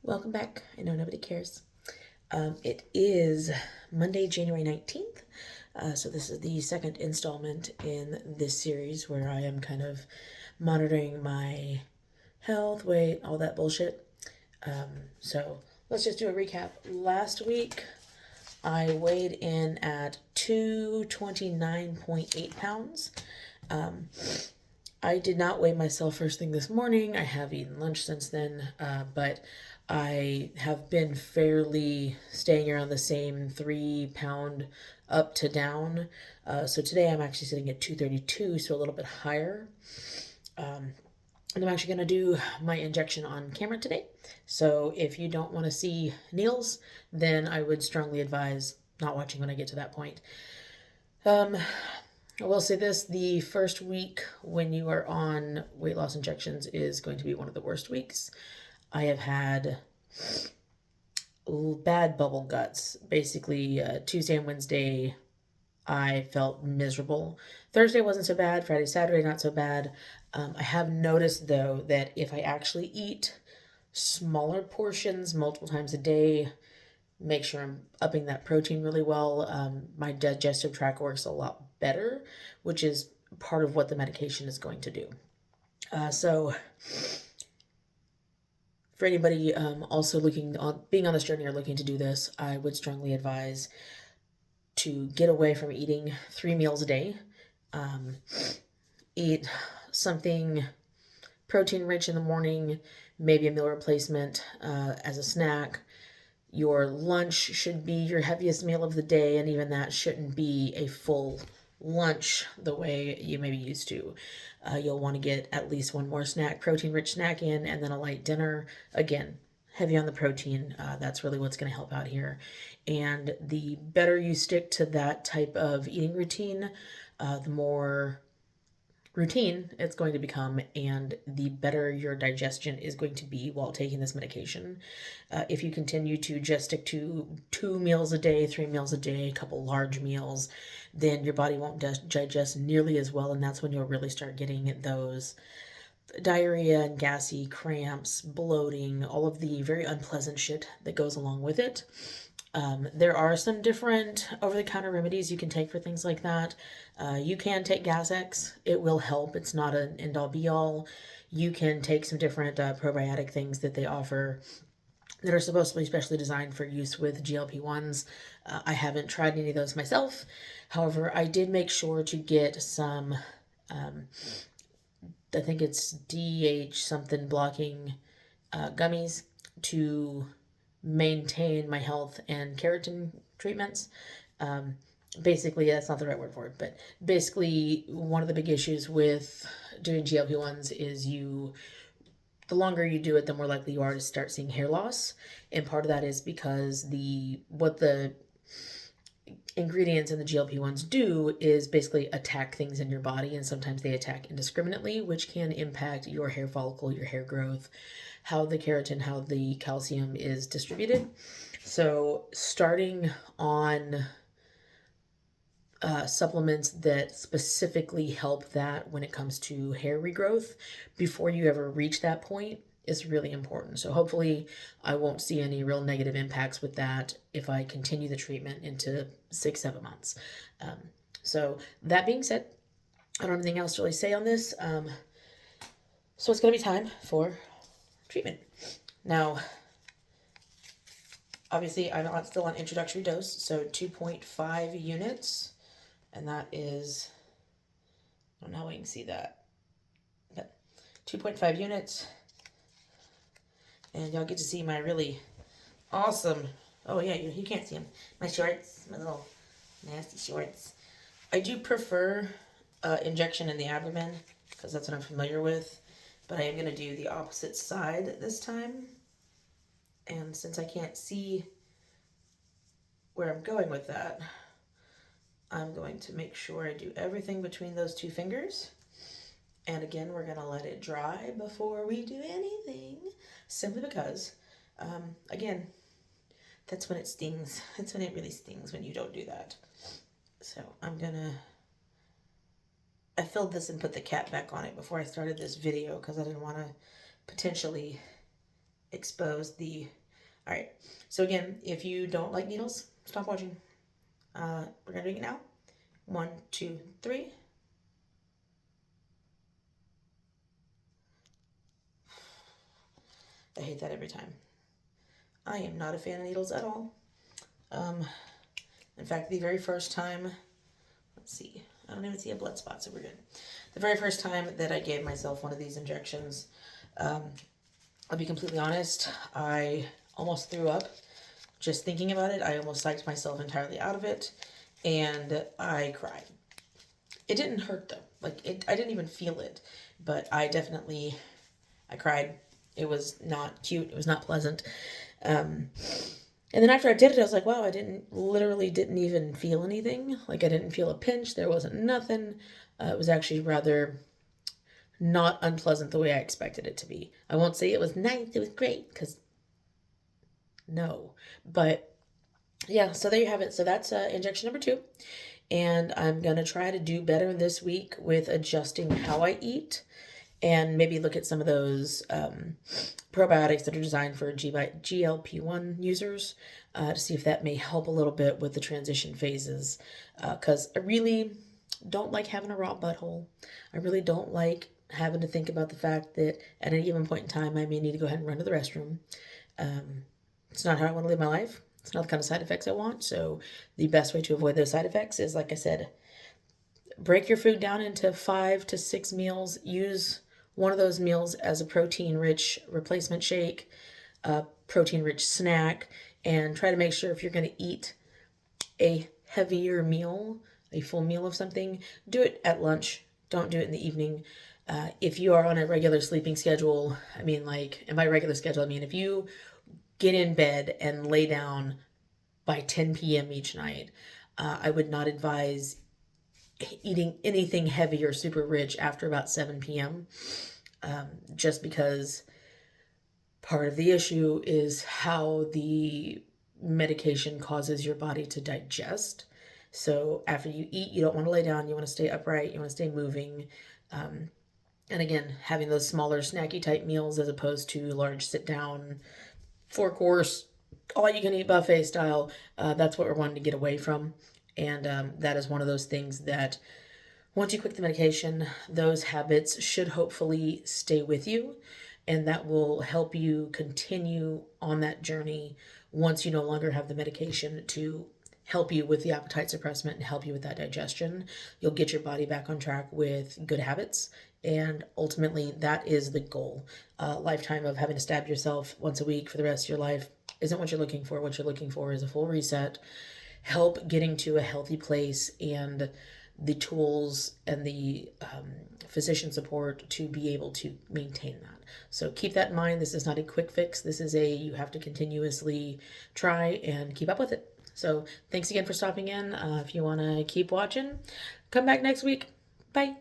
Welcome back. I know nobody cares. It is Monday, January 19th. So this is the second installment in this series where I am kind of monitoring my health, weight, all that bullshit. So let's just do a recap. Last week, I weighed in at 229.8 pounds. I did not weigh myself first thing this morning. I have eaten lunch since then, but I have been fairly staying around the same 3 pound up to down. So today I'm actually sitting at 232, so a little bit higher. And I'm actually going to do my injection on camera today. So if you don't want to see needles, then I would strongly advise not watching when I get to that point. I will say this, the first week when you are on weight loss injections is going to be one of the worst weeks. I have had bad bubble guts. Basically, Tuesday and Wednesday, I felt miserable. Thursday wasn't so bad. Friday, Saturday, not so bad. I have noticed, though, that if I actually eat smaller portions multiple times a day, make sure I'm upping that protein really well, my digestive tract works a lot better, which is part of what the medication is going to do. So for anybody also being on this journey or looking to do this, I would strongly advise to get away from eating 3 meals a day. Eat something protein rich in the morning, maybe a meal replacement as a snack. Your lunch should be your heaviest meal of the day, and even that shouldn't be a full lunch the way you may be used to. You'll want to get at least one more protein-rich snack in, and then a light dinner. Again, heavy on the protein. That's really what's going to help out here. And the better you stick to that type of eating routine, the more routine it's going to become, and the better your digestion is going to be while taking this medication. If you continue to just stick to 2 meals a day, 3 meals a day, a couple large meals, then your body won't digest nearly as well, and that's when you'll really start getting those diarrhea and gassy cramps, bloating, all of the very unpleasant shit that goes along with it. There are some different over-the-counter remedies you can take for things like that. You can take Gas-X. It will help. It's not an end-all be-all. You can take some different probiotic things that they offer that are supposed to be specially designed for use with GLP-1s. I haven't tried any of those myself. However, I did make sure to get some, I think it's DH something blocking gummies to maintain my health and keratin treatments. Basically, that's not the right word for it, but basically, one of the big issues with doing GLP-1s is the longer you do it, the more likely you are to start seeing hair loss. And part of that is because what the ingredients in the GLP-1s do is basically attack things in your body, and sometimes they attack indiscriminately, which can impact your hair follicle, your hair growth, how the keratin, how the calcium is distributed. So starting on supplements that specifically help that when it comes to hair regrowth before you ever reach that point is really important. So hopefully I won't see any real negative impacts with that if I continue the treatment into 6-7 months. So that being said, I don't have anything else to really say on this. So it's going to be time for treatment. Now, obviously, I'm still on introductory dose, so 2.5 units, and that is, I don't know how we can see that, but 2.5 units, and y'all get to see my really awesome, oh yeah, you can't see them, my shorts, my little nasty shorts. I do prefer injection in the abdomen, because that's what I'm familiar with, but I am going to do the opposite side this time. And since I can't see where I'm going with that, I'm going to make sure I do everything between those two fingers. And again, we're going to let it dry before we do anything, simply because, again, that's when it stings. That's when it really stings, when you don't do that. So I filled this and put the cap back on it before I started this video because I didn't want to potentially expose the. All right. So again, if you don't like needles, stop watching. We're gonna do it now. 1, 2, 3. I hate that every time. I am not a fan of needles at all. Um, in fact, the very first time, let's see, I don't even see a blood spot, so we're good. The very first time that I gave myself one of these injections, I'll be completely honest, I almost threw up just thinking about it. I almost psyched myself entirely out of it, and I cried. It didn't hurt though. I didn't even feel it, but I cried. It was not cute. It was not pleasant. Um, and then after I did it, I was like, wow, literally didn't even feel anything. Like I didn't feel a pinch. There wasn't nothing. It was actually rather not unpleasant the way I expected it to be. I won't say it was nice. It was great because no, but yeah, so there you have it. So that's injection number 2. And I'm going to try to do better this week with adjusting how I eat and maybe look at some of those probiotics that are designed for GLP-1 users to see if that may help a little bit with the transition phases. Because I really don't like having a raw butthole. I really don't like having to think about the fact that at any given point in time I may need to go ahead and run to the restroom. It's not how I want to live my life. It's not the kind of side effects I want. So the best way to avoid those side effects is, like I said, break your food down into 5 to 6 meals. Use one of those meals as a protein-rich replacement shake, a protein-rich snack, and try to make sure if you're going to eat a heavier meal, a full meal of something, do it at lunch. Don't do it in the evening. If you are on a regular sleeping schedule, I mean, like, in my regular schedule, I mean, if you get in bed and lay down by 10 p.m. each night, I would not advise eating anything heavy or super rich after about 7 p.m. Just because part of the issue is how the medication causes your body to digest. So after you eat, you don't want to lay down. You want to stay upright. You want to stay moving. And again, having those smaller snacky type meals as opposed to large sit down 4-course all you can eat buffet style. That's what we're wanting to get away from. And that is one of those things that once you quit the medication, those habits should hopefully stay with you. And that will help you continue on that journey once you no longer have the medication to help you with the appetite suppressant and help you with that digestion. You'll get your body back on track with good habits. And ultimately, that is the goal. Lifetime of having to stab yourself once a week for the rest of your life isn't what you're looking for. What you're looking for is a full reset, help getting to a healthy place, and the tools and the physician support to be able to maintain that. So keep that in mind. This is not a quick fix. This is you have to continuously try and keep up with it. So thanks again for stopping in. If you want to keep watching, come back next week. Bye.